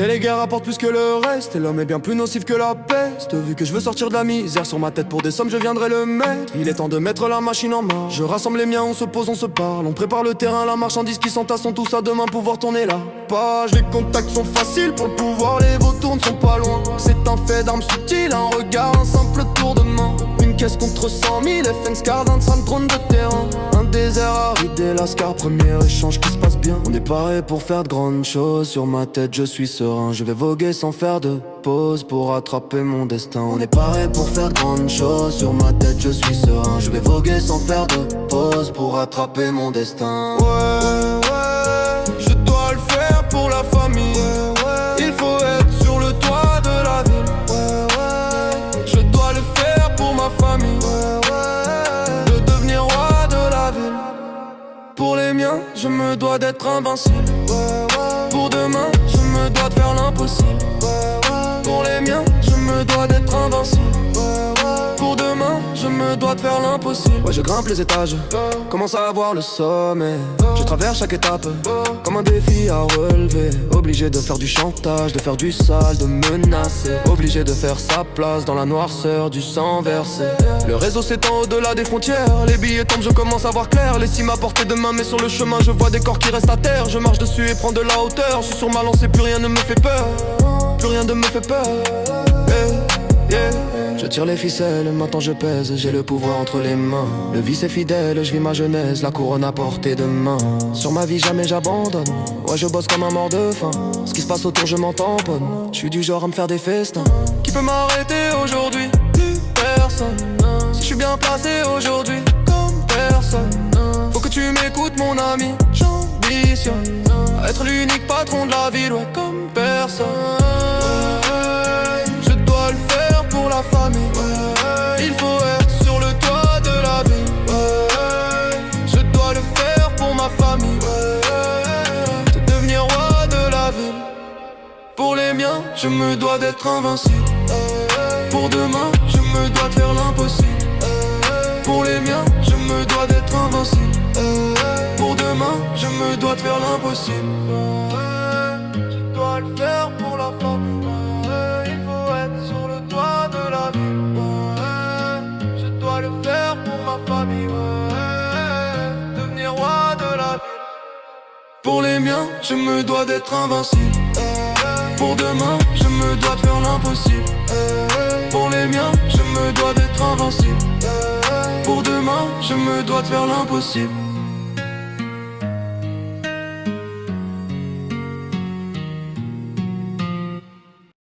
sais les guerres rapportent plus que le reste, et l'homme est bien plus nocif que la peste. Vu que je veux sortir de la misère sur ma tête pour des sommes, je viendrai le mettre. Il est temps de mettre la machine en marche. Je rassemble les miens, on se pose, on se parle. On prépare le terrain, la marchandise qui s'entasse, on tous à demain pouvoir tourner là. Page, les contacts sont faciles pour le pouvoir, les vautours ne sont pas loin. C'est un fait d'armes subtiles, un regard, un simple tour de main. Une caisse contre 100 000, FN's card, un tram trône de terrain. Un désert aride et Lascar, premier échange qui se passe bien. On est paré pour faire de grandes choses, sur ma tête je suis serein. Je vais voguer sans faire de pause pour attraper mon destin. On est paré pour faire de grandes choses, sur ma tête je suis serein. Je vais voguer sans faire de pause pour attraper mon destin. Ouais, je dois le faire pour la famille. Il faut être sur le toit de la ville. Je dois le faire pour ma famille. De devenir roi de la ville. Pour les miens, je me dois d'être invincible. Pour demain, je me dois de faire l'impossible. Pour les miens, je me dois d'être invincible. Pour demain, je me dois de faire l'impossible. Ouais, je grimpe les étages, commence à avoir le sommet. Je traverse chaque étape, comme un défi à relever. Obligé de faire du chantage, de faire du sale, de menacer. Obligé de faire sa place dans la noirceur du sang versé. Le réseau s'étend au-delà des frontières. Les billets tombent, je commence à voir clair. Les cimes à portée de main, mais sur le chemin je vois des corps qui restent à terre. Je marche dessus et prends de la hauteur. Je suis sur ma lancée, plus rien ne me fait peur. Plus rien ne me fait peur. Je tire les ficelles, maintenant je pèse. J'ai le pouvoir entre les mains. Le vice est fidèle, je vis ma jeunesse, la couronne à portée de main. Sur ma vie jamais j'abandonne. Ouais, je bosse comme un mort de faim. Ce qui se passe autour je m'en tamponne. Je suis du genre à me faire des festins. Qui peut m'arrêter aujourd'hui? Plus personne. Si je suis bien placé aujourd'hui, comme personne. Faut que tu m'écoutes mon ami. J'ambitionne à être l'unique patron de la ville, ouais, comme personne. Je dois le faire pour la famille. Il faut être sur le toit de la ville. Je dois le faire pour ma famille. De devenir roi de la ville. Pour les miens, je me dois d'être invincible. Pour demain, je me dois de faire l'impossible. Pour les miens, je me dois d'être invincible. Pour demain, je me dois de faire l'impossible. Je dois le faire pour la famille. Il faut être sur le toit de la ville. Je dois le faire pour ma famille. Devenir roi de la ville. Pour les miens, je me dois d'être invincible. Pour demain, je me dois de faire l'impossible. Pour les miens, je me dois d'être invincible. Pour demain, je me dois de faire l'impossible.